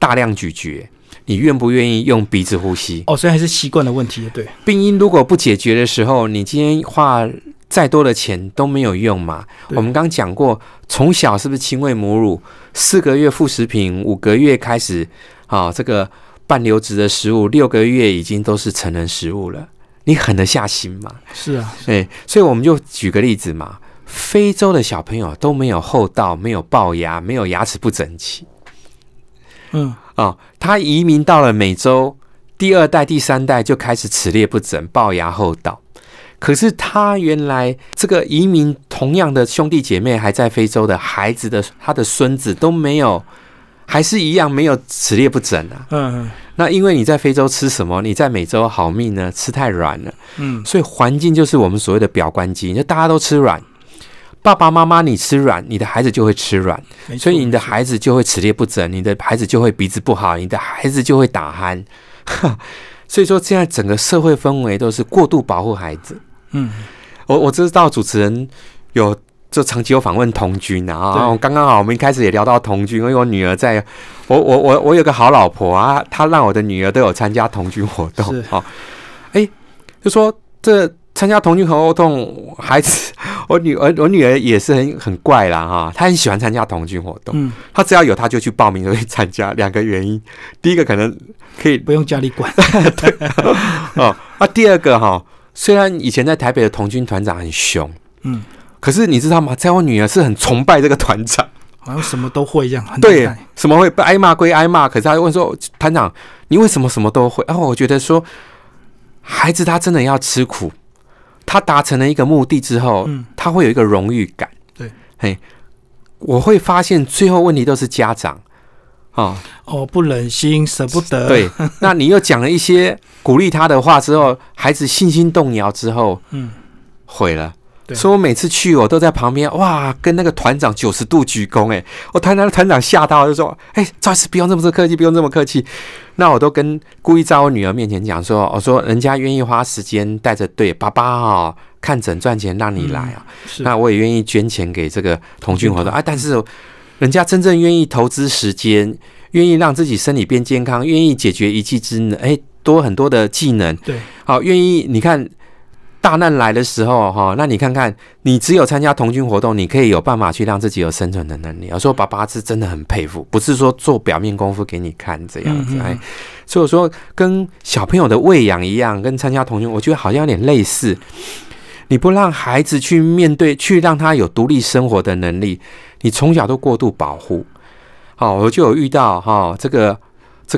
大量咀嚼？你愿不愿意用鼻子呼吸？所以还是习惯的问题。对，病因如果不解决的时候，你今天花再多的钱都没有用嘛。我们刚讲过，从小是不是亲喂母乳，4个月副食品，5个月开始这个半流质的食物，6个月已经都是成人食物了，你狠得下心吗？是啊，所以我们就举个例子嘛，非洲的小朋友都没有戽斗，没有龅牙，没有牙齿不整齐。他移民到了美洲，第2代、第3代就开始齿列不整、龅牙戽斗。可是他原来这个移民同样的兄弟姐妹还在非洲的孩子的他的孙子都没有，还是一样没有齿列不整啊。那因为你在非洲吃什么，你在美洲好命呢？吃太软了。所以环境就是我们所谓的表观基因，就大家都吃软。爸爸妈妈你吃软，你的孩子就会吃软，所以你的孩子就会齿列不整，你的孩子就会鼻子不好，你的孩子就会打鼾。所以说现在整个社会氛围都是过度保护孩子。我知道主持人就长期有访问童军啊，刚刚好我们一开始也聊到童军，因为我女儿在，我有个好老婆啊，她让我的女儿都有参加童军活动。就说这参加童军活动，孩子，我女儿也是很怪啦哈，她很喜欢参加童军活动。她只要有她就去报名就去参加，2个原因，第一个可能可以不用家里管，第二个虽然以前在台北的童军团长很凶，可是你知道吗？在我女儿是很崇拜这个团长，好像什么都会一样，很对，什么会挨骂归挨骂，可是他问说团长，你为什么什么都会？我觉得说孩子他真的要吃苦。他达成了一个目的之后，他会有一个荣誉感。对，我会发现最后问题都是家长不忍心，舍不得。对，那你又讲了一些鼓励他的话之后，孩子信心动摇之后，毁了。所以我每次去，我都在旁边，哇，跟那个团长90度鞠躬，我团长吓到，就说，赵医师不用这么客气，不用这么客气。那我都故意在我女儿面前讲说，我说人家愿意花时间带着队，爸爸看诊赚钱让你来啊，那我也愿意捐钱给这个童军活动但是人家真正愿意投资时间，愿意让自己身体变健康，愿意解决一技之能，多很多的技能，对，愿意你看。大难来的时候那你看看，你只有参加童军活动，你可以有办法去让自己有生存的能力。我说爸爸是真的很佩服，不是说做表面功夫给你看这样子。所以我说跟小朋友的喂养一样，跟参加童军，我觉得好像有点类似。你不让孩子去面对，去让他有独立生活的能力，你从小都过度保护。我就有遇到这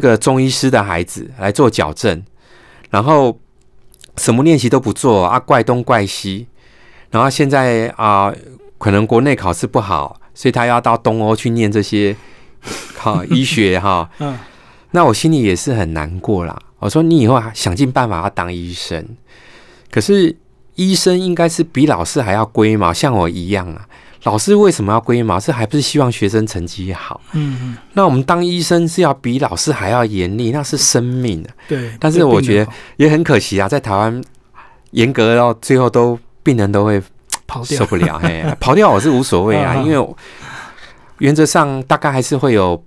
个中医师的孩子来做矫正，然后。什么练习都不做怪东怪西，然后现在可能国内考试不好，所以他要到东欧去念这些医学那我心里也是很难过啦。我说你以后想尽办法要当医生，可是医生应该是比老师还要龟毛，像我一样啊。老师为什么要龟毛？是还不是希望学生成绩好？那我们当医生是要比老师还要严厉，那是生命对，但是我觉得也很可惜啊，在台湾严格到最后病人都会跑掉，受不了。跑掉我是无所谓啊，因为原则上大概还是会有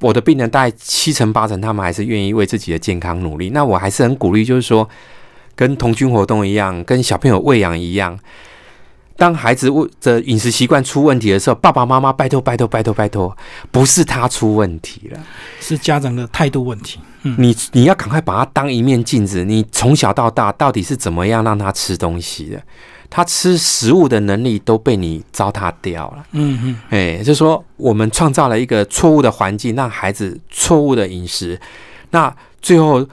我的病人，大概7成8成他们还是愿意为自己的健康努力。那我还是很鼓励，就是说跟童军活动一样，跟小朋友喂养一样。当孩子的饮食习惯出问题的时候，爸爸妈妈拜托，不是他出问题了，是家长的态度问题。你要赶快把他当一面镜子，你从小到大到底是怎么样让他吃东西的？他吃食物的能力都被你糟蹋掉了。就是说我们创造了一个错误的环境，让孩子错误的饮食，那最后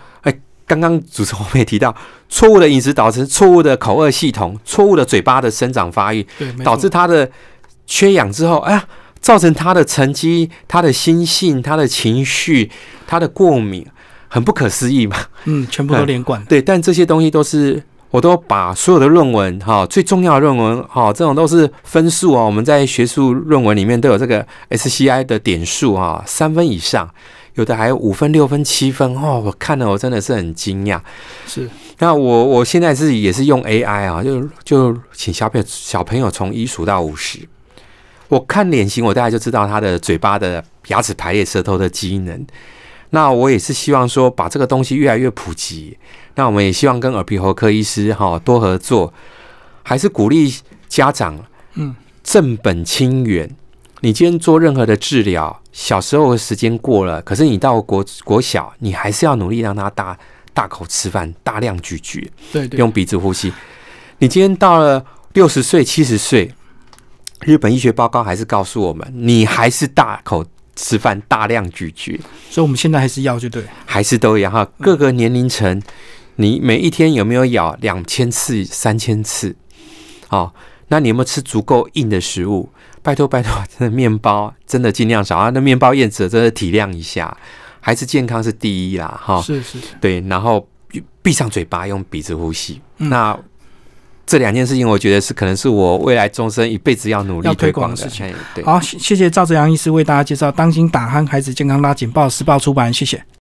刚刚主持人我们也提到，错误的饮食导致错误的口颚系统，错误的嘴巴的生长发育，导致他的缺氧之后，造成他的成绩、他的心性、他的情绪、他的过敏，很不可思议嘛。全部都连贯。对，但这些东西都是我都把所有的论文最重要的论文这种都是分数我们在学术论文里面都有这个 SCI 的点数3分以上。有的还有5分、6分、7分我看了我真的是很惊讶。是，那我现在也是用 AI 就请小朋友从1数到50，我看脸型我大概就知道他的嘴巴的牙齿排列、舌头的机能。那我也是希望说把这个东西越来越普及。那我们也希望跟耳鼻喉科医师多合作。还是鼓励家长，正本清源。你今天做任何的治疗，小时候的时间过了，可是你到国小，你还是要努力让他大口吃饭，大量咀嚼，对，用鼻子呼吸。你今天到了60岁、70岁，日本医学报告还是告诉我们，你还是大口吃饭，大量咀嚼。所以我们现在还是要就对，还是都一样哈。各个年龄层，你每一天有没有咬2000次、3000次？哦，那你有没有吃足够硬的食物？拜托，真的面包真的尽量少啊！那面包业者真的体谅一下，孩子健康是第一啦，哈。是，对，然后闭上嘴巴，用鼻子呼吸。那这2件事情，我觉得可能是我未来终身一辈子要努力推广的事情。对，好，谢谢赵哲阳医师为大家介绍《当心打鼾，孩子健康拉警报》，时报出版，谢谢。